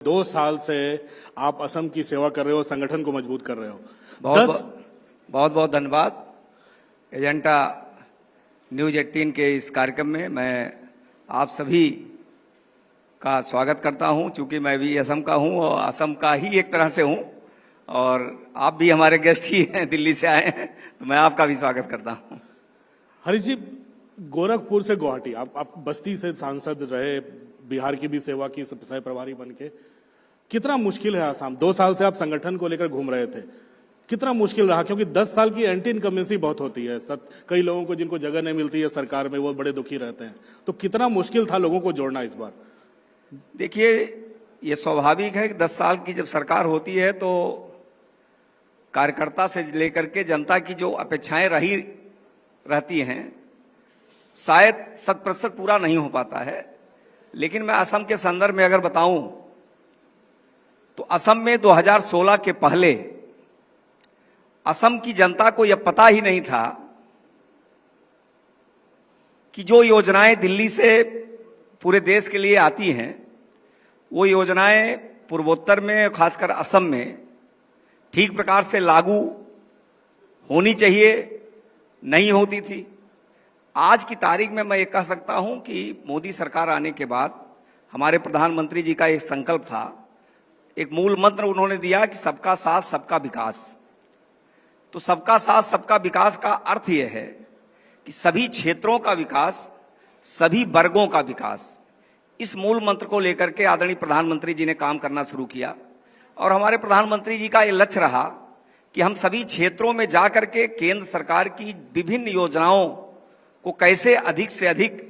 2 साल से आप असम की सेवा कर रहे हो, संगठन को मजबूत कर रहे हो। बहुत बहुत धन्यवाद। एजेंडा न्यूज 18 के इस कार्यक्रम में मैं आप सभी का स्वागत करता हूं, चूंकि मैं भी असम का हूं और असम का ही एक तरह से हूं और आप भी हमारे गेस्ट ही हैं, दिल्ली से आए हैं, तो मैं आपका भी स्वागत करता हूं। हरीश जी, गोरखपुर से गुवाहाटी, आप बस्ती से सांसद रहे, बिहार की भी सेवा की सह प्रभारी बन के, कितना मुश्किल है आसाम? 2 साल से आप संगठन को लेकर घूम रहे थे, कितना मुश्किल रहा? क्योंकि 10 साल की एंटी इनकम्बेंसी बहुत होती है, कई लोगों को जिनको जगह नहीं मिलती है सरकार में, वो बड़े दुखी रहते हैं। तो कितना मुश्किल था लोगों को जोड़ना इस बार? देखिए, ये स्वाभाविक है कि 10 साल की जब सरकार होती है तो कार्यकर्ता से लेकर के जनता की जो अपेक्षाएं रहती हैं, शायद 100% पूरा नहीं हो पाता है। लेकिन मैं असम के संदर्भ में अगर बताऊं तो असम में 2016 के पहले असम की जनता को यह पता ही नहीं था कि जो योजनाएं दिल्ली से पूरे देश के लिए आती हैं, वो योजनाएं पूर्वोत्तर में, खासकर असम में ठीक प्रकार से लागू होनी चाहिए, नहीं होती थी। आज की तारीख में मैं ये कह सकता हूं कि मोदी सरकार आने के बाद हमारे प्रधानमंत्री जी का एक संकल्प था, एक मूल मंत्र उन्होंने दिया कि सबका साथ सबका विकास। तो सबका साथ सबका विकास का अर्थ यह है कि सभी क्षेत्रों का विकास, सभी वर्गों का विकास। इस मूल मंत्र को लेकर के आदरणीय प्रधानमंत्री जी ने काम करना शुरू किया और हमारे प्रधानमंत्री जी का यह लक्ष्य रहा कि हम सभी क्षेत्रों में जाकर के केंद्र सरकार की विभिन्न योजनाओं को कैसे अधिक से अधिक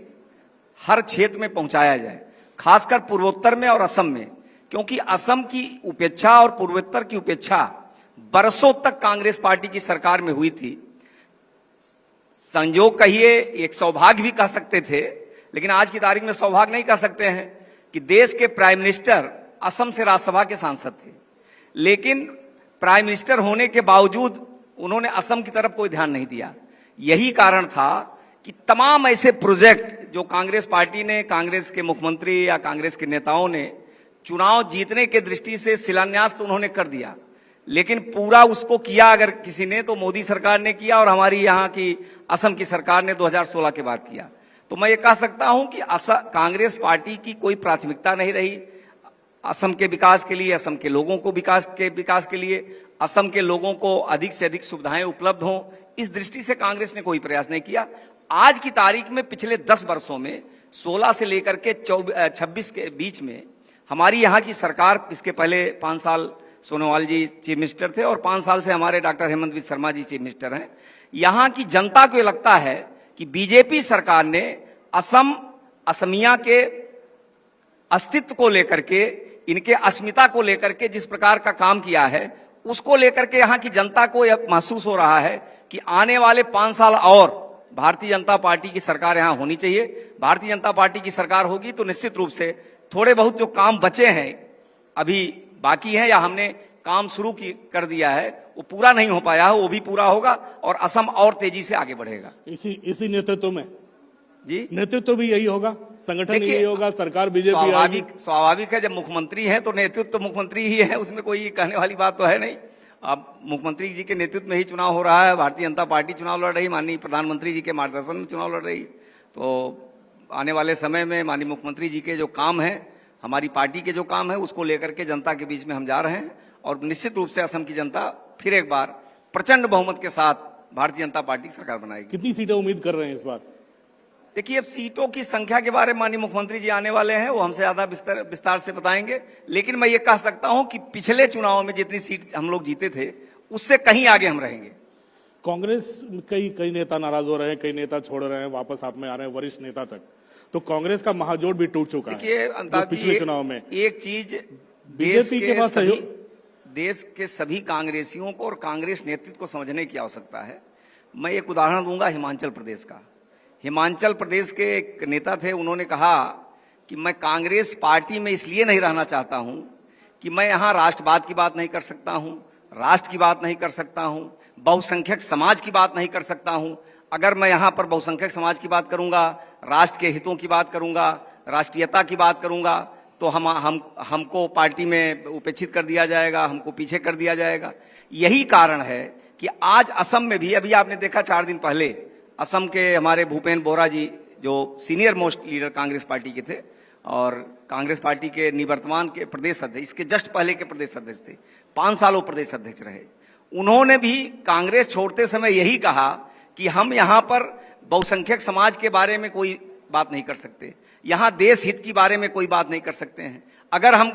हर क्षेत्र में पहुंचाया जाए, खासकर पूर्वोत्तर में और असम में, क्योंकि असम की उपेक्षा और पूर्वोत्तर की उपेक्षा बरसों तक कांग्रेस पार्टी की सरकार में हुई थी। संयोग कहिए, एक सौभाग्य भी कह सकते थे, लेकिन आज की तारीख में सौभाग्य नहीं कह सकते हैं कि देश के प्राइम मिनिस्टर असम से राज्यसभा के सांसद थे, लेकिन प्राइम मिनिस्टर होने के बावजूद उन्होंने असम की तरफ कोई ध्यान नहीं दिया। यही कारण था कि तमाम ऐसे प्रोजेक्ट जो कांग्रेस पार्टी ने, कांग्रेस के मुख्यमंत्री या कांग्रेस के नेताओं ने चुनाव जीतने के दृष्टि से शिलान्यास तो उन्होंने कर दिया, लेकिन पूरा उसको किया अगर किसी ने तो मोदी सरकार ने किया और हमारी यहाँ की असम की सरकार ने 2016 के बाद किया। तो मैं ये कह सकता हूं कि कांग्रेस पार्टी की कोई प्राथमिकता नहीं रही असम के विकास के लिए, असम के लोगों को विकास के लिए, असम के लोगों को अधिक से अधिक सुविधाएं उपलब्ध हों, इस दृष्टि से कांग्रेस ने कोई प्रयास नहीं किया। आज की तारीख में पिछले 10 वर्षों में 16 से लेकर के 26 के बीच में हमारी यहाँ की सरकार, इसके पहले 5 साल सोनोवाल जी चीफ मिनिस्टर थे और 5 साल से हमारे doctor Hemant Biswa Sharma ji chief minister हैं। यहाँ की जनता को लगता है कि बीजेपी सरकार ने असमिया के अस्तित्व को लेकर के, इनके अस्मिता को लेकर के जिस प्रकार का काम किया है, उसको लेकर के यहाँ की जनता को यह महसूस हो रहा है कि आने वाले 5 साल और भारतीय जनता पार्टी की सरकार यहाँ होनी चाहिए। भारतीय जनता पार्टी की सरकार होगी तो निश्चित रूप से थोड़े बहुत जो काम बचे हैं, अभी बाकी हैं या हमने काम शुरू कर दिया है, वो पूरा नहीं हो पाया है, वो भी पूरा होगा और असम और तेजी से आगे बढ़ेगा। इसी नेतृत्व में जी, नेतृत्व भी यही होगा, संगठन यही होगा, सरकार बीजेपी। स्वाभाविक है, जब मुख्यमंत्री है तो नेतृत्व तो मुख्यमंत्री ही है, उसमें कोई कहने वाली बात तो है नहीं। अब मुख्यमंत्री जी के नेतृत्व में ही चुनाव हो रहा है, भारतीय जनता पार्टी चुनाव लड़ रही, माननीय प्रधानमंत्री जी के मार्गदर्शन में चुनाव लड़ रही। तो आने वाले समय में माननीय मुख्यमंत्री जी के जो काम है, हमारी पार्टी के जो काम है, उसको लेकर के जनता के बीच में हम जा रहे हैं और निश्चित रूप से असम की जनता फिर एक बार प्रचंड बहुमत के साथ भारतीय जनता पार्टी सरकार बनाएगी। कितनी सीटें उम्मीद कर रहे हैं इस बार? देखिए, अब सीटों की संख्या के बारे में माननीय मुख्यमंत्री जी आने वाले हैं, वो हमसे ज्यादा विस्तार से बताएंगे, लेकिन मैं ये कह सकता हूं कि पिछले चुनाव में जितनी सीट हम लोग जीते थे उससे कहीं आगे हम रहेंगे। कांग्रेस कई नेता नाराज हो रहे हैं, कई नेता छोड़ रहे हैं, वापस आप में आ रहे हैं, वरिष्ठ नेता तक। तो कांग्रेस का महाजोट भी टूट चुका है पिछले चुनाव में। एक चीज बीजेपी के पास देश के सभी कांग्रेसियों को और कांग्रेस नेतृत्व को समझने की आवश्यकता है। मैं एक उदाहरण दूंगा हिमाचल प्रदेश का। हिमाचल प्रदेश के एक नेता थे, उन्होंने कहा कि मैं कांग्रेस पार्टी में इसलिए नहीं रहना चाहता हूं कि मैं यहां राष्ट्रवाद की बात नहीं कर सकता हूं, राष्ट्र की बात नहीं कर सकता हूं, बहुसंख्यक समाज की बात नहीं कर सकता हूं। अगर मैं यहां पर बहुसंख्यक समाज की बात करूंगा, राष्ट्र के हितों की बात करूंगा, राष्ट्रीयता की बात करूंगा, तो हमको पार्टी में उपेक्षित कर दिया जाएगा, हमको पीछे कर दिया जाएगा। यही कारण है कि आज असम में भी, अभी आपने देखा 4 दिन पहले असम के हमारे भूपेन बोरा जी, जो senior most leader Congress party के थे और कांग्रेस पार्टी के निवर्तमान के प्रदेश अध्यक्ष, इसके जस्ट पहले के प्रदेश अध्यक्ष थे, 5 सालों प्रदेश अध्यक्ष रहे। उन्होंने भी कांग्रेस छोड़ते समय यही कहा कि हम यहां पर बहुसंख्यक समाज के बारे में कोई बात नहीं कर सकते, यहां देश हित के बारे में कोई बात नहीं कर सकते हैं। अगर हम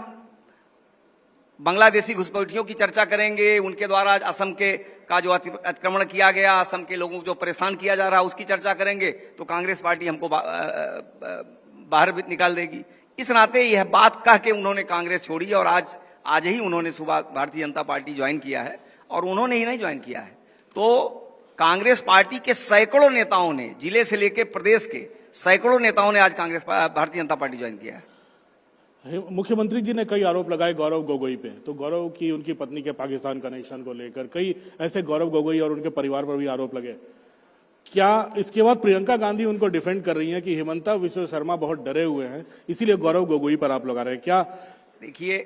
बांग्लादेशी घुसपैठियों की चर्चा करेंगे, उनके द्वारा असम के का जो अतिक्रमण किया गया, असम के लोगों को जो परेशान किया जा रहा है उसकी चर्चा करेंगे, तो कांग्रेस पार्टी हमको बाहर भी निकाल देगी। इस नाते यह बात कह के उन्होंने कांग्रेस छोड़ी और आज ही उन्होंने सुबह भारतीय जनता पार्टी ज्वाइन किया है। और उन्होंने ही नहीं ज्वाइन किया है, तो कांग्रेस पार्टी के सैकड़ों नेताओं ने, जिले से लेकर प्रदेश के सैकड़ों नेताओं ने आज भारतीय जनता पार्टी ज्वाइन किया है। मुख्यमंत्री जी ने कई आरोप लगाए गौरव गोगोई पे, तो गौरव की उनकी पत्नी के पाकिस्तान कनेक्शन को लेकर कई ऐसे गौरव गोगोई और उनके परिवार पर भी आरोप लगे। क्या इसके बाद प्रियंका गांधी उनको डिफेंड कर रही हैं कि हिमंता विश्व शर्मा बहुत डरे हुए हैं, इसीलिए गौरव गोगोई पर आप लगा रहे हैं? क्या देखिए,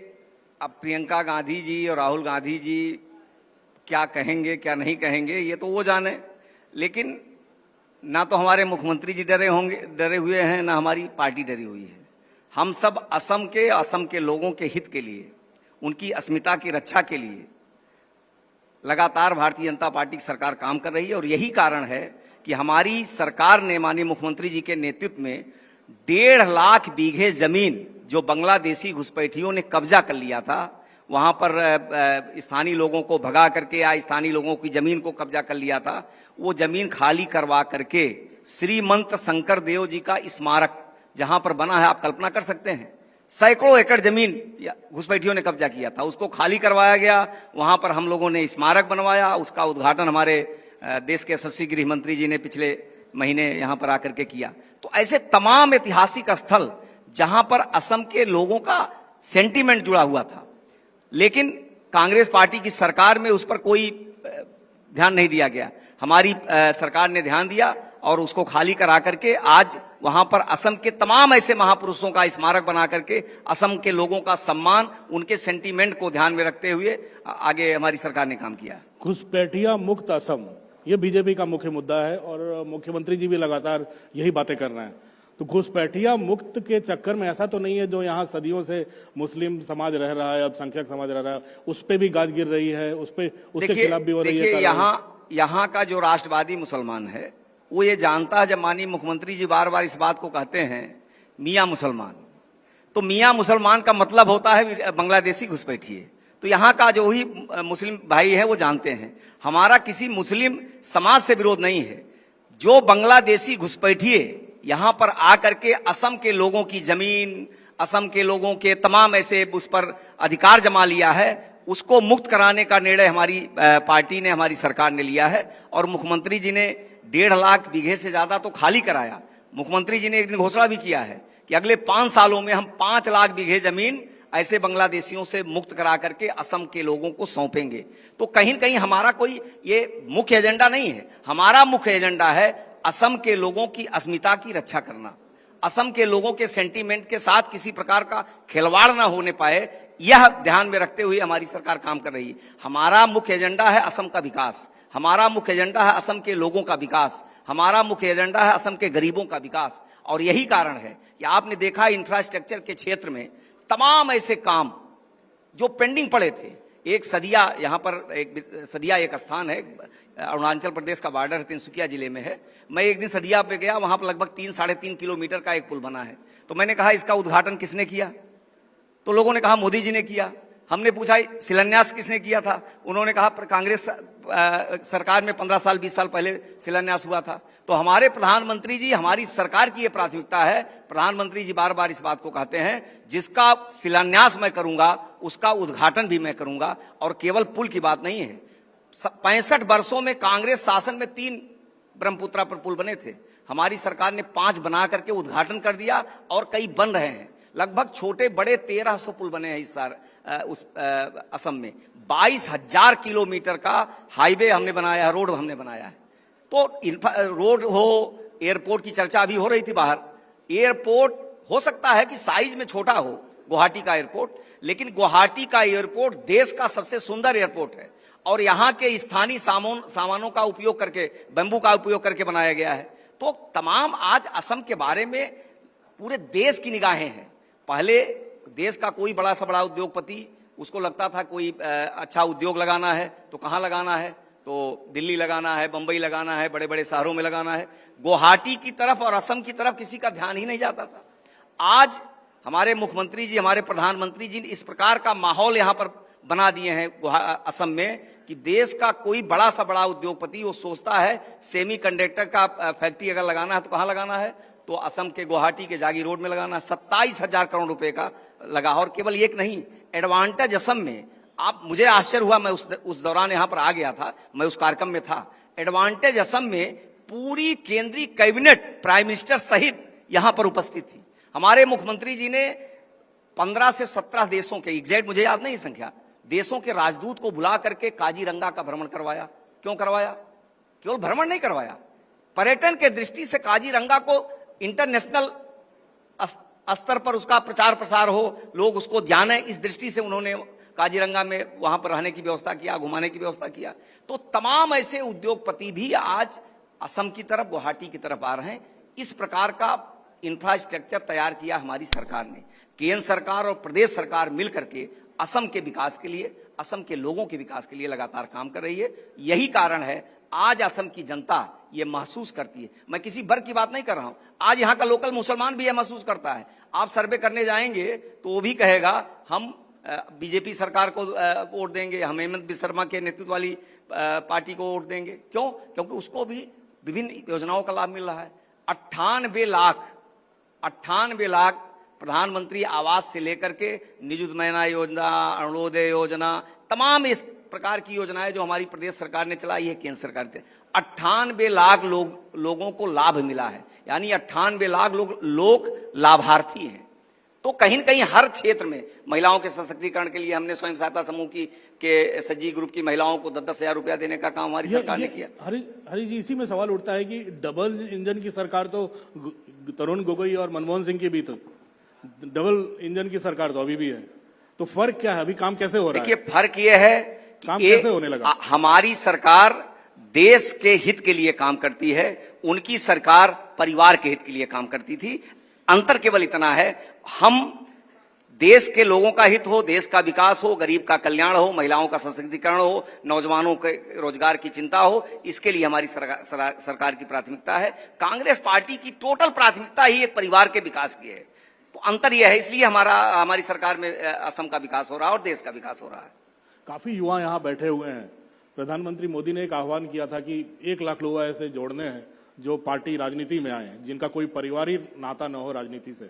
अब प्रियंका गांधी जी और राहुल गांधी जी क्या कहेंगे क्या नहीं कहेंगे ये तो वो जाने, लेकिन ना तो हमारे मुख्यमंत्री जी डरे हुए हैं, ना हमारी पार्टी डरी हुई है। हम सब असम के लोगों के हित के लिए, उनकी अस्मिता की रक्षा के लिए लगातार भारतीय जनता पार्टी की सरकार काम कर रही है। और यही कारण है कि हमारी सरकार ने माननीय मुख्यमंत्री जी के नेतृत्व में 1.5 लाख बीघे जमीन जो बांग्लादेशी घुसपैठियों ने कब्जा कर लिया था, वहां पर स्थानीय लोगों को भगा करके या स्थानीय लोगों की जमीन को कब्जा कर लिया था, वो जमीन खाली करवा करके श्रीमंत शंकर देव जी का स्मारक जहां पर बना है, आप कल्पना कर सकते हैं, सैकड़ों एकड़ जमीन घुसपैठियों ने कब्जा किया था, उसको खाली करवाया गया। वहां पर हम लोगों ने स्मारक बनवाया, उसका उद्घाटन हमारे देश के यशस्वी गृह मंत्री जी ने पिछले महीने यहां पर आकर के किया। तो ऐसे तमाम ऐतिहासिक स्थल जहां पर असम के लोगों का सेंटीमेंट जुड़ा हुआ था, लेकिन कांग्रेस पार्टी की सरकार में उस पर कोई ध्यान नहीं दिया गया। हमारी सरकार ने ध्यान दिया और उसको खाली करा करके आज वहां पर असम के तमाम ऐसे महापुरुषों का स्मारक बना करके असम के लोगों का सम्मान, उनके सेंटीमेंट को ध्यान में रखते हुए आगे हमारी सरकार ने काम किया। घुसपैठिया मुक्त असम, ये बीजेपी का मुख्य मुद्दा है और मुख्यमंत्री जी भी लगातार यही बातें कर रहे हैं। तो घुसपैठिया मुक्त के चक्कर में ऐसा तो नहीं है जो यहाँ सदियों से मुस्लिम समाज रह रहा है, अल्पसंख्यक समाज रह रहा है, उस पर भी गाज गिर रही है, उसके खिलाफ भी हो रही है? देखिए, यहाँ का जो राष्ट्रवादी मुसलमान है वो ये जानता है, जब माननीय मुख्यमंत्री जी बार बार इस बात को कहते हैं मियाँ मुसलमान, तो मियाँ मुसलमान का मतलब होता है बांग्लादेशी घुसपैठिए। तो यहाँ का जो ही मुस्लिम भाई है वो जानते हैं, हमारा किसी मुस्लिम समाज से विरोध नहीं है। जो बांग्लादेशी घुसपैठिए यहाँ पर आकर के असम के लोगों की जमीन, असम के लोगों के तमाम ऐसे उस पर अधिकार जमा लिया है, उसको मुक्त कराने का निर्णय हमारी पार्टी ने, हमारी सरकार ने लिया है। और मुख्यमंत्री जी ने 1.5 लाख बीघे से ज्यादा तो खाली कराया। मुख्यमंत्री जी ने एक दिन घोषणा भी किया है कि अगले 5 सालों में हम 5 लाख बीघे जमीन ऐसे बांग्लादेशियों से मुक्त करा करके असम के लोगों को सौंपेंगे। तो कहीं न कहीं हमारा कोई ये मुख्य एजेंडा नहीं है, हमारा मुख्य एजेंडा है असम के लोगों की अस्मिता की रक्षा करना, असम के लोगों के सेंटीमेंट के साथ किसी प्रकार का खिलवाड़ ना होने पाए, यह ध्यान में रखते हुए हमारी सरकार काम कर रही है। हमारा मुख्य एजेंडा है असम का विकास, हमारा मुख्य एजेंडा है असम के लोगों का विकास, हमारा मुख्य एजेंडा है असम के गरीबों का विकास। और यही कारण है कि आपने देखा इंफ्रास्ट्रक्चर के क्षेत्र में तमाम ऐसे काम जो पेंडिंग पड़े थे। एक सदिया, यहाँ पर एक स्थान है, अरुणाचल प्रदेश का बॉर्डर तिनसुकिया जिले में है। मैं एक दिन सदिया पे गया, वहां पर लगभग 3-3.5 किलोमीटर का एक पुल बना है। तो मैंने कहा इसका उद्घाटन किसने किया? तो लोगों ने कहा मोदी जी ने किया। हमने पूछा शिलान्यास किसने किया था? उन्होंने कहा कांग्रेस सरकार में 15 साल 20 साल पहले शिलान्यास हुआ था। तो हमारे प्रधानमंत्री जी, हमारी सरकार की ये प्राथमिकता है। प्रधानमंत्री जी बार बार इस बात को कहते हैं, जिसका शिलान्यास मैं करूंगा उसका उद्घाटन भी मैं करूंगा। और केवल पुल की बात नहीं है, 65 वर्षों में कांग्रेस शासन में 3 ब्रह्मपुत्रा पर पुल बने थे, हमारी सरकार ने 5 बना करके उद्घाटन कर दिया और कई बन रहे हैं। लगभग छोटे बड़े 1300 पुल बने हैं इस साल असम में। 22,000 किलोमीटर का हाईवे हमने बनाया है, रोड हमने बनाया है। तो रोड हो, एयरपोर्ट की चर्चा अभी हो रही थी बाहर। एयरपोर्ट हो सकता है कि साइज में छोटा हो, गुवाहाटी का एयरपोर्ट, लेकिन गुवाहाटी का एयरपोर्ट देश का सबसे सुंदर एयरपोर्ट है और यहाँ के स्थानीय सामानों का उपयोग करके, बेम्बू का उपयोग करके बनाया गया है। तो तमाम आज असम के बारे में पूरे देश की निगाहें हैं। पहले देश का कोई बड़ा से बड़ा उद्योगपति, उसको लगता था कोई अच्छा उद्योग लगाना है तो कहाँ लगाना है, तो दिल्ली लगाना है, बंबई लगाना है, बड़े बड़े शहरों में लगाना है। गुवाहाटी की तरफ और असम की तरफ किसी का ध्यान ही नहीं जाता था। आज हमारे मुख्यमंत्री जी, हमारे प्रधानमंत्री जी इस प्रकार का माहौल यहाँ पर बना दिए हैं असम में कि देश का कोई बड़ा सा बड़ा उद्योगपति वो सोचता है सेमीकंडक्टर का फैक्ट्री अगर लगाना है तो कहाँ लगाना है, तो असम के गुवाहाटी के जागी रोड में लगाना है। 27,000 करोड़ रुपए का लगा। और केवल एक नहीं, एडवांटेज असम में, आप, मुझे आश्चर्य हुआ, मैं उस दौरान यहां पर आ गया था, मैं उस कार्यक्रम में था। एडवांटेज असम में पूरी केंद्रीय कैबिनेट प्राइम मिनिस्टर सहित यहां पर उपस्थित थी। हमारे मुख्यमंत्री जी ने 15 से 17 देशों के, एग्जैक्ट मुझे याद नहीं संख्या, देशों के राजदूत को बुला करके काजीरंगा का भ्रमण करवाया। क्यों करवाया? केवल भ्रमण नहीं करवाया, पर्यटन के दृष्टि से काजीरंगा को इंटरनेशनल स्तर पर उसका प्रचार प्रसार हो, लोग उसको जाने, इस दृष्टि से उन्होंने काजीरंगा में वहां पर रहने की व्यवस्था किया, घुमाने की व्यवस्था किया। तो तमाम ऐसे उद्योगपति भी आज असम की तरफ, गुवाहाटी की तरफ आ रहे हैं। इस प्रकार का इंफ्रास्ट्रक्चर तैयार किया हमारी सरकार ने। केंद्र सरकार और प्रदेश सरकार मिलकर के असम के विकास के लिए, असम के लोगों के विकास के लिए लगातार काम कर रही है। यही कारण है आज असम की जनता ये महसूस करती है। मैं किसी वर्ग की बात नहीं कर रहा हूं, आज यहाँ का लोकल मुसलमान भी यह महसूस करता है। आप सर्वे करने जाएंगे तो वो भी कहेगा हम बीजेपी सरकार को वोट देंगे, हम हेमंत बिस्वा शर्मा के नेतृत्व वाली पार्टी को वोट देंगे। क्यों? क्योंकि उसको भी विभिन्न योजनाओं का लाभ मिल रहा है। 98 लाख प्रधानमंत्री आवास से लेकर के निजुत महीना योजना, अरुणोदय योजना, तमाम इस प्रकार की योजनाएं जो हमारी प्रदेश सरकार ने चलाई है, केंद्र सरकार ने, 98 लाख लोगों को लाभ मिला है। यानी 98 लाख लोग लाभार्थी हैं। तो कहीं न कहीं हर क्षेत्र में महिलाओं के सशक्तिकरण के लिए हमने स्वयं सहायता समूह के सज्जी ग्रुप की महिलाओं को 10,000 रुपया देने का काम हमारी सरकार ने किया। हरी जी, इसी में सवाल उठता है कि डबल इंजन की सरकार तो तरुण गोगोई और मनमोहन सिंह की भी, तो डबल इंजन की सरकार तो अभी भी है, तो फर्क क्या है? अभी काम कैसे हो रहा है? देखिए, फर्क यह है कि काम कैसे होने लगा? हमारी सरकार देश के हित के लिए काम करती है, उनकी सरकार परिवार के हित के लिए काम करती थी। अंतर केवल इतना है, हम देश के लोगों का हित हो, देश का विकास हो, गरीब का कल्याण हो, महिलाओं का सशक्तिकरण हो, नौजवानों के रोजगार की चिंता हो, इसके लिए हमारी सरकार की प्राथमिकता है। कांग्रेस पार्टी की टोटल प्राथमिकता ही एक परिवार के विकास की है। तो अंतर यह है, इसलिए हमारी सरकार में असम का विकास हो रहा है और देश का विकास हो रहा है। काफी युवा यहाँ बैठे हुए हैं। प्रधानमंत्री मोदी ने एक आह्वान किया था कि 1 लाख लोग ऐसे जोड़ने हैं जो पार्टी राजनीति में आए हैं, जिनका कोई पारिवारिक नाता न हो राजनीति से।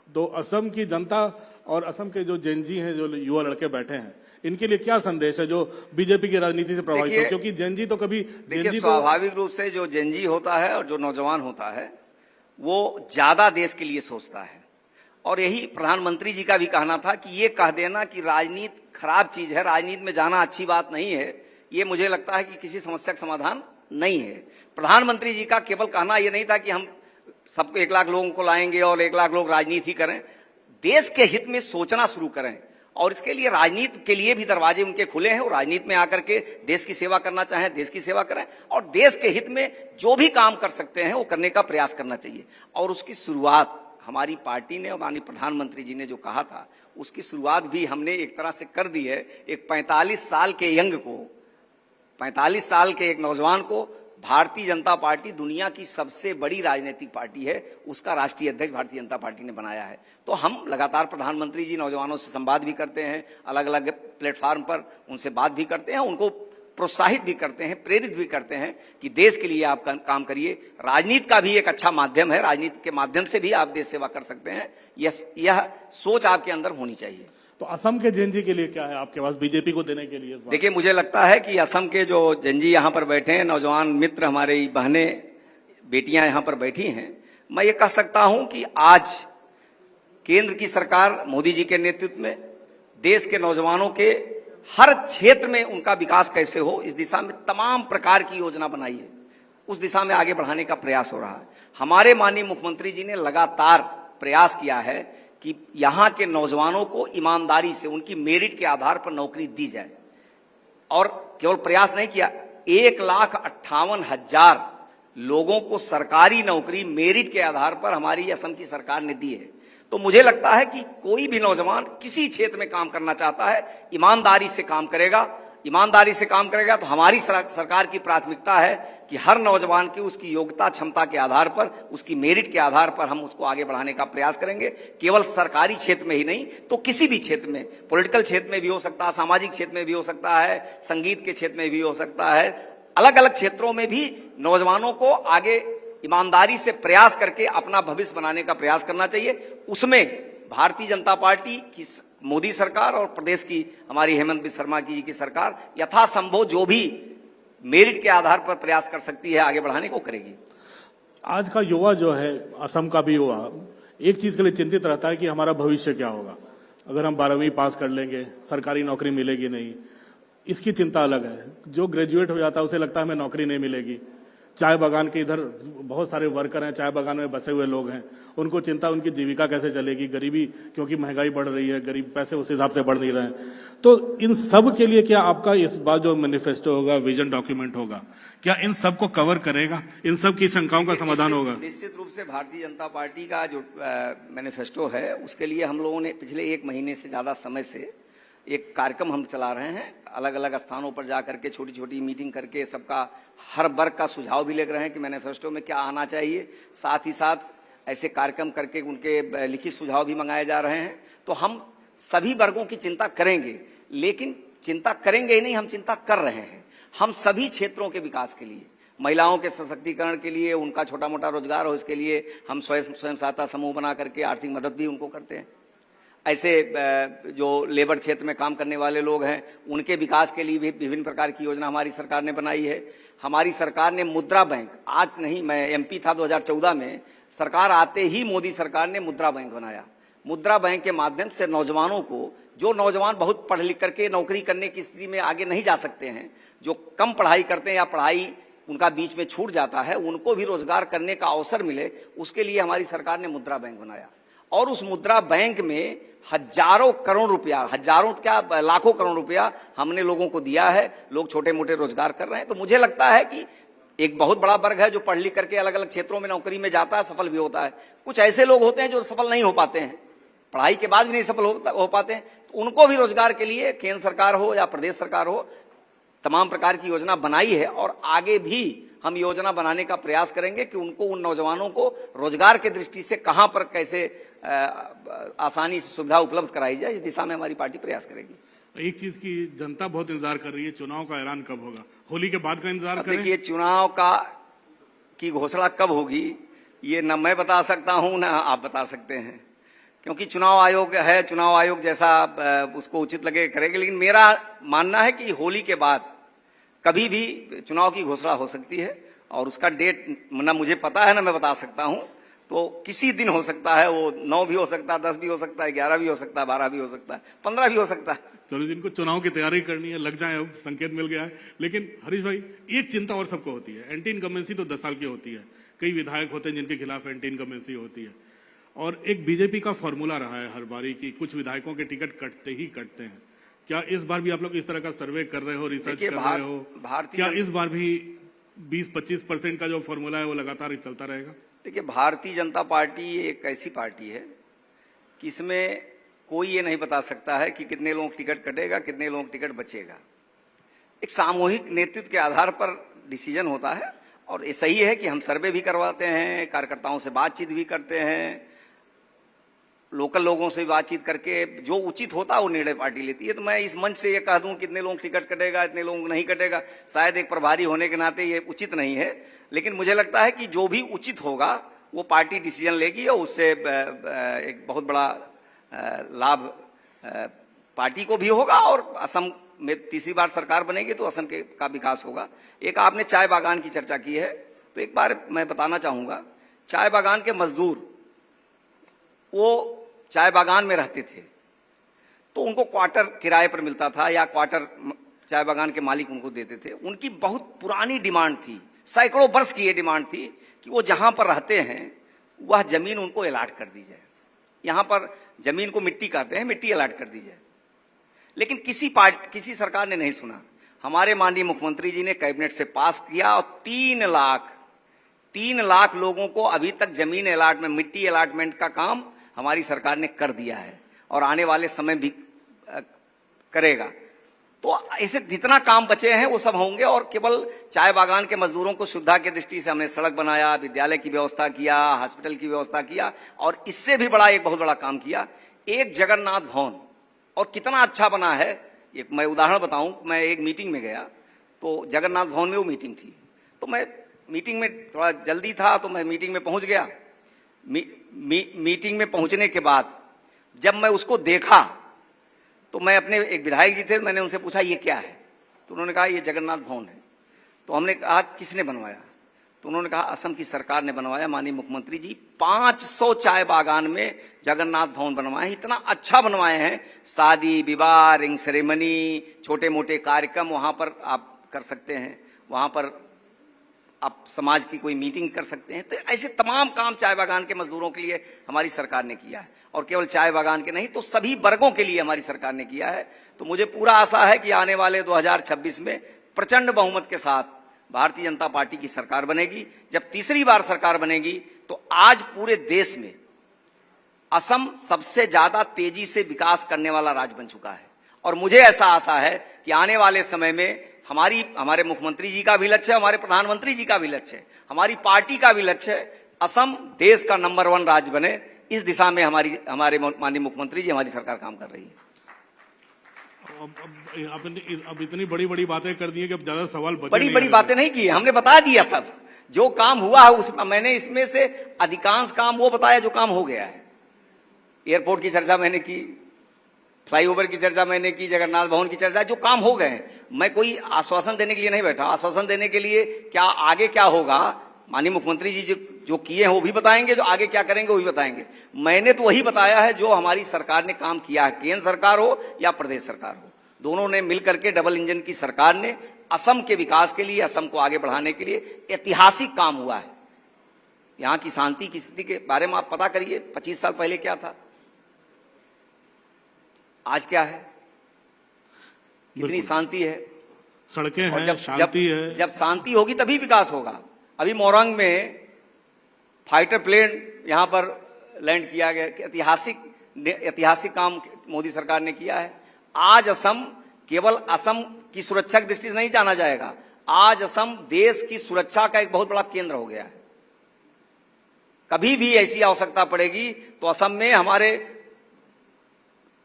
तो असम की जनता और असम के जो जेनजी हैं, जो युवा लड़के बैठे हैं, इनके लिए क्या संदेश है जो बीजेपी की राजनीति से प्रभावित हो? क्योंकि जेनजी तो कभी, देखिए, स्वाभाविक रूप से जो जेनजी होता है और जो नौजवान होता है वो ज्यादा देश के लिए सोचता है। और यही प्रधानमंत्री जी का भी कहना था कि ये कह देना कि राजनीति खराब चीज है, राजनीति में जाना अच्छी बात नहीं है, ये मुझे लगता है कि किसी समस्या का समाधान नहीं है। प्रधानमंत्री जी का केवल कहना यह नहीं था कि हम सबको 1 लाख लोगों को लाएंगे और 1 लाख लोग राजनीति करें। देश के हित में सोचना शुरू करें और इसके लिए राजनीति के लिए भी दरवाजे उनके खुले हैं। वो राजनीति में आकर के देश की सेवा करना चाहें, देश की सेवा करें और देश के हित में जो भी काम कर सकते हैं वो करने का प्रयास करना चाहिए। और उसकी शुरुआत हमारी पार्टी ने और माननीय प्रधानमंत्री जी ने जो कहा था, उसकी शुरुआत भी हमने एक तरह से कर दी है। एक 45 साल के यंग को, 45 साल के एक नौजवान को भारतीय जनता पार्टी दुनिया की सबसे बड़ी राजनीतिक पार्टी है, उसका राष्ट्रीय अध्यक्ष भारतीय जनता पार्टी ने बनाया है। तो हम लगातार प्रधानमंत्री जी नौजवानों से संवाद भी करते हैं, अलग अलग प्लेटफॉर्म पर उनसे बात भी करते हैं, उनको प्रोत्साहित भी करते हैं, प्रेरित भी करते हैं कि देश के लिए आप काम करिए। राजनीति का भी एक अच्छा माध्यम है, राजनीति के माध्यम से भी आप देश सेवा कर सकते हैं। यह सोच आपके अंदर होनी चाहिए। तो असम के जेनजी के लिए क्या है आपके पास बीजेपी को देने के लिए? देखिए, मुझे लगता है कि असम के जो जेनजी यहाँ पर बैठे हैं, नौजवान मित्र, हमारी बहनें, बेटियां यहाँ पर बैठी हैं, मैं ये कह सकता हूं कि आज केंद्र की सरकार मोदी जी के नेतृत्व में देश के नौजवानों के हर क्षेत्र में उनका विकास कैसे हो, इस दिशा में तमाम प्रकार की योजना बनाई है, उस दिशा में आगे बढ़ाने का प्रयास हो रहा है। हमारे माननीय मुख्यमंत्री जी ने लगातार प्रयास किया है कि यहाँ के नौजवानों को ईमानदारी से उनकी मेरिट के आधार पर नौकरी दी जाए। और केवल प्रयास नहीं किया, 1,58,000 लोगों को सरकारी नौकरी मेरिट के आधार पर हमारी असम की सरकार ने दी है। तो मुझे लगता है कि कोई भी नौजवान किसी क्षेत्र में काम करना चाहता है, ईमानदारी से काम करेगा, ईमानदारी से काम करेगा। तो हमारी सरकार की प्राथमिकता है कि हर नौजवान की उसकी योग्यता क्षमता के आधार पर, उसकी मेरिट के आधार पर हम उसको आगे बढ़ाने का प्रयास करेंगे। केवल सरकारी क्षेत्र में ही नहीं तो किसी भी क्षेत्र में, पॉलिटिकल क्षेत्र में भी हो सकता है, सामाजिक क्षेत्र में भी हो सकता है, संगीत के क्षेत्र में भी हो सकता है, अलग अलग क्षेत्रों में भी नौजवानों को आगे ईमानदारी से प्रयास करके अपना भविष्य बनाने का प्रयास करना चाहिए। उसमें भारतीय जनता पार्टी की मोदी सरकार और प्रदेश की हमारी हेमंत बिस्वा शर्मा जी की सरकार यथासंभव जो भी मेरिट के आधार पर प्रयास कर सकती है आगे बढ़ाने को करेगी। आज का युवा जो है, असम का भी युवा एक चीज के लिए चिंतित रहता है कि हमारा भविष्य क्या होगा, अगर हम 12वीं पास कर लेंगे सरकारी नौकरी मिलेगी नहीं, इसकी चिंता अलग है। जो ग्रेजुएट हो जाता है उसे लगता है हमें नौकरी नहीं मिलेगी। चाय बागान के इधर बहुत सारे वर्कर हैं, चाय बागान में बसे हुए लोग हैं, उनको चिंता उनकी जीविका कैसे चलेगी, गरीबी क्योंकि महंगाई बढ़ रही है, गरीब पैसे उस हिसाब से बढ़ नहीं रहे हैं। तो इन सब के लिए क्या आपका इस बार जो मैनिफेस्टो होगा, विजन डॉक्यूमेंट होगा, क्या इन सब को कवर करेगा, इन सब की शंकाओं का समाधान होगा? निश्चित रूप से भारतीय जनता पार्टी का जो मैनिफेस्टो है उसके लिए हम लोगों ने पिछले 1 महीने से ज्यादा समय से एक कार्यक्रम हम चला रहे हैं। अलग अलग स्थानों पर जाकर के छोटी छोटी मीटिंग करके सबका, हर वर्ग का सुझाव भी ले रहे हैं कि मैनिफेस्टो में क्या आना चाहिए। साथ ही साथ ऐसे कार्यक्रम करके उनके लिखित सुझाव भी मंगाए जा रहे हैं। तो हम सभी वर्गों की चिंता करेंगे, लेकिन चिंता करेंगे ही नहीं, हम चिंता कर रहे हैं। हम सभी क्षेत्रों के विकास के लिए, महिलाओं के सशक्तिकरण के लिए, उनका छोटा मोटा रोजगार हो इसके लिए हम स्वयं सहायता समूह बना करके आर्थिक मदद भी उनको करते हैं। ऐसे जो लेबर क्षेत्र में काम करने वाले लोग हैं उनके विकास के लिए भी विभिन्न प्रकार की योजना हमारी सरकार ने बनाई है। हमारी सरकार ने मुद्रा बैंक, आज नहीं, मैं एमपी था 2014 में, सरकार आते ही मोदी सरकार ने मुद्रा बैंक बनाया। मुद्रा बैंक के माध्यम से नौजवानों को, जो नौजवान बहुत पढ़ लिख करके नौकरी करने की स्थिति में आगे नहीं जा सकते हैं, जो कम पढ़ाई करते हैं या पढ़ाई उनका बीच में छूट जाता है, उनको भी रोजगार करने का अवसर मिले, उसके लिए हमारी सरकार ने मुद्रा बैंक बनाया। और उस मुद्रा बैंक में हजारों करोड़ रुपया, हजारों क्या लाखों करोड़ रुपया हमने लोगों को दिया है। लोग छोटे मोटे रोजगार कर रहे हैं। तो मुझे लगता है कि एक बहुत बड़ा वर्ग है जो पढ़ लिख करके अलग अलग क्षेत्रों में नौकरी में जाता है, सफल भी होता है। कुछ ऐसे लोग होते हैं जो सफल नहीं हो पाते हैं, पढ़ाई के बाद भी नहीं सफल हो पाते हैं। तो उनको भी रोजगार के लिए केंद्र सरकार हो या प्रदेश सरकार हो, तमाम प्रकार की योजना बनाई है और आगे भी हम योजना बनाने का प्रयास करेंगे कि उनको, उन नौजवानों को रोजगार के दृष्टि से कहां पर कैसे आसानी से सुविधा उपलब्ध कराई जाए, इस दिशा में हमारी पार्टी प्रयास करेगी। एक चीज की जनता बहुत इंतजार कर रही है, चुनाव का ऐलान कब होगा? होली के बाद का इंतजार करें? देखिए, चुनाव की घोषणा कब होगी ये न मैं बता सकता हूं न आप बता सकते हैं, क्योंकि चुनाव आयोग है, चुनाव आयोग जैसा उसको उचित लगे करेंगे। लेकिन मेरा मानना है कि होली के बाद कभी भी चुनाव की घोषणा हो सकती है और उसका डेट न मुझे पता है न मैं बता सकता हूं। तो किसी दिन हो सकता है, वो 9 भी हो सकता है, 10 भी हो सकता है, 11 भी हो सकता है, 12 भी हो सकता है, 15 भी हो सकता है। चलो, जिनको चुनाव की तैयारी करनी है लग जाए, अब संकेत मिल गया है। लेकिन हरीश भाई, एक चिंता और सबको होती है, एंटी इनकम्बेंसी तो 10 साल की होती है, कई विधायक होते हैं जिनके खिलाफ एंटी इनकम्बेंसी होती है, और एक बीजेपी का फॉर्मूला रहा है हर बारी की कुछ विधायकों के टिकट कटते ही कटते हैं। क्या इस बार भी आप लोग इस तरह का सर्वे कर रहे हो, रिसर्च कर रहे हो? क्या इस बार भी 20-25% का जो फॉर्मूला है वो लगातार चलता रहेगा? देखिए, भारतीय जनता पार्टी एक ऐसी पार्टी है कि इसमें कोई ये नहीं बता सकता है कि कितने लोग टिकट कटेगा, कितने लोग टिकट बचेगा। एक सामूहिक नेतृत्व के आधार पर डिसीजन होता है और ये सही है कि हम सर्वे भी करवाते हैं, कार्यकर्ताओं से बातचीत भी करते हैं, लोकल लोगों से बातचीत करके जो उचित होता है वो निर्णय पार्टी लेती है। तो मैं इस मंच से ये कह दूं कितने लोग टिकट कटेगा, इतने लोग नहीं कटेगा, शायद एक प्रभारी होने के नाते ये उचित नहीं है। लेकिन मुझे लगता है कि जो भी उचित होगा वो पार्टी डिसीजन लेगी और उससे एक बहुत बड़ा लाभ पार्टी को भी होगा और असम में तीसरी बार सरकार बनेगी तो असम का विकास होगा। एक आपने चाय बागान की चर्चा की है, तो एक बार मैं बताना चाहूंगा, चाय बागान के मजदूर वो चाय बागान में रहते थे तो उनको क्वार्टर किराए पर मिलता था या क्वार्टर चाय बागान के मालिक उनको देते थे। उनकी बहुत पुरानी डिमांड थी, सैकड़ों वर्ष की ये डिमांड थी कि वो जहां पर रहते हैं वह जमीन उनको अलाट कर दी जाए। यहां पर जमीन को मिट्टी कहते हैं, मिट्टी अलॉट कर दी जाए। लेकिन किसी सरकार ने नहीं सुना। हमारे माननीय मुख्यमंत्री जी ने कैबिनेट से पास किया और 3 लाख लोगों को अभी तक जमीन अलॉटमेंट, मिट्टी अलॉटमेंट का काम हमारी सरकार ने कर दिया है और आने वाले समय भी करेगा। तो ऐसे जितना काम बचे हैं वो सब होंगे। और केवल चाय बागान के मजदूरों को सुविधा की दृष्टि से हमने सड़क बनाया, विद्यालय की व्यवस्था किया, हॉस्पिटल की व्यवस्था किया और इससे भी बड़ा एक बहुत बड़ा काम किया, एक जगन्नाथ भवन। और कितना अच्छा बना है, एक मैं उदाहरण बताऊं। मैं एक मीटिंग में गया तो जगन्नाथ भवन में वो मीटिंग थी, तो मैं मीटिंग में थोड़ा जल्दी था तो मैं मीटिंग में पहुंच गया। मीटिंग में पहुंचने के बाद जब मैं उसको देखा तो मैं अपने एक विधायक जी थे, मैंने उनसे पूछा ये क्या है, तो उन्होंने कहा ये जगन्नाथ भवन है। तो हमने कहा किसने बनवाया, तो उन्होंने कहा असम की सरकार ने बनवाया, माननीय मुख्यमंत्री जी 500 चाय बागान में जगन्नाथ भवन बनवाए। इतना अच्छा बनवाए हैं, शादी विवाह, रिंग सेरेमनी, छोटे मोटे कार्यक्रम वहां पर आप कर सकते हैं, वहां पर आप समाज की कोई मीटिंग कर सकते हैं। तो ऐसे तमाम काम चाय बागान के मजदूरों के लिए हमारी सरकार ने किया है और केवल चाय बागान के नहीं तो सभी वर्गों के लिए हमारी सरकार ने किया है। तो मुझे पूरा आशा है कि आने वाले 2026 में प्रचंड बहुमत के साथ भारतीय जनता पार्टी की सरकार बनेगी। जब तीसरी बार सरकार बनेगी तो आज पूरे देश में असम सबसे ज्यादा तेजी से विकास करने वाला राज्य बन चुका है और मुझे ऐसा आशा है कि आने वाले समय में हमारे मुख्यमंत्री जी का भी लक्ष्य है, हमारे प्रधानमंत्री जी का भी लक्ष्य है, हमारी पार्टी का भी लक्ष्य है, असम देश का नंबर 1 राज्य बने। इस दिशा में हमारे माननीय मुख्यमंत्री जी, हमारी सरकार काम कर रही है। अब इतनी बड़ी बड़ी बातें कर दी है कि अब ज्यादा सवाल बचे बड़ी बड़ी बातें नहीं की, हमने बता दिया सब जो काम हुआ है। उसमें मैंने इसमें से अधिकांश काम वो बताया जो काम हो गया है। एयरपोर्ट की चर्चा मैंने की, फ्लाईओवर की चर्चा मैंने की, जगन्नाथ भवन की चर्चा, जो काम हो गए। मैं कोई आश्वासन देने के लिए नहीं बैठा। आश्वासन देने के लिए क्या आगे क्या होगा माननीय मुख्यमंत्री जी जो किए हैं वो भी बताएंगे, जो आगे क्या करेंगे वो भी बताएंगे। मैंने तो वही बताया है जो हमारी सरकार ने काम किया है, केंद्र सरकार हो या प्रदेश सरकार हो, दोनों ने मिलकर के डबल इंजन की सरकार ने असम के विकास के लिए, असम को आगे बढ़ाने के लिए ऐतिहासिक काम हुआ है। यहां की शांति की स्थिति के बारे में आप पता करिए, 25 साल पहले क्या था, आज क्या है, कितनी शांति है, सड़कें हैं, शांति है। जब शांति होगी तभी विकास होगा। अभी मोरंग में फाइटर प्लेन यहां पर लैंड किया गया, ऐतिहासिक काम मोदी सरकार ने किया है। आज असम केवल असम की सुरक्षा की दृष्टि से नहीं जाना जाएगा, आज असम देश की सुरक्षा का एक बहुत बड़ा केंद्र हो गया है। कभी भी ऐसी आवश्यकता पड़ेगी तो असम में हमारे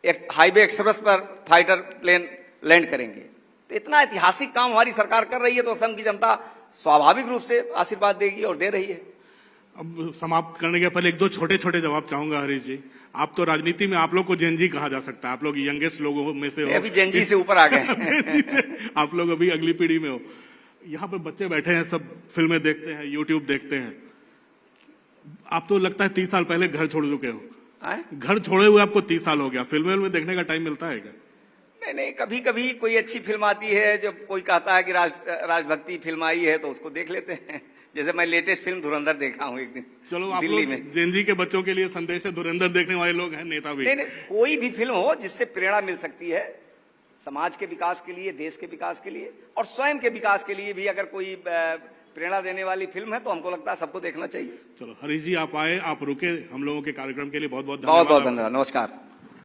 एक हाईवे एक्सप्रेस पर फाइटर प्लेन लैंड करेंगे। तो इतना ऐतिहासिक काम हमारी सरकार कर रही है तो असम की जनता स्वाभाविक रूप से आशीर्वाद देगी और दे रही है। अब समाप्त करने के पहले 1-2 छोटे-छोटे जवाब चाहूंगा हरीश जी। आप तो राजनीति में आप लोग को जेनजी कहा जा सकता है, आप लोग यंगेस्ट लोगों में से हो, अभी जेनजी से ऊपर आ गए आप लोग अभी अगली पीढ़ी में हो। यहाँ पे बच्चे बैठे हैं, सब फिल्में देखते हैं, यूट्यूब देखते हैं। आप तो लगता है 30 साल पहले घर छोड़ चुके हो। घर छोड़े हुए आपको 30 साल हो गया, फिल्में में देखने का टाइम मिलता है क्या? नहीं, कभी कभी कोई अच्छी फिल्म आती है, जब कोई कहता है कि राजभक्ति फिल्म आई है तो उसको देख लेते हैं। जैसे मैं लेटेस्ट फिल्म धुरंधर देखा हूं एक दिन, चलो आप दिल्ली लोग में। जेनजी के बच्चों के लिए संदेश है, धुरंधर देखने वाले लोग हैं, नेता भी। नहीं, कोई भी फिल्म हो जिससे प्रेरणा मिल सकती है समाज के विकास के लिए, देश के विकास के लिए और स्वयं के विकास के लिए भी, अगर कोई प्रेरणा देने वाली फिल्म है तो हमको लगता है सबको देखना चाहिए। चलो हरीश जी, आप आए, आप रुके हम लोगों के कार्यक्रम के लिए बहुत बहुत धन्यवाद। नमस्कार।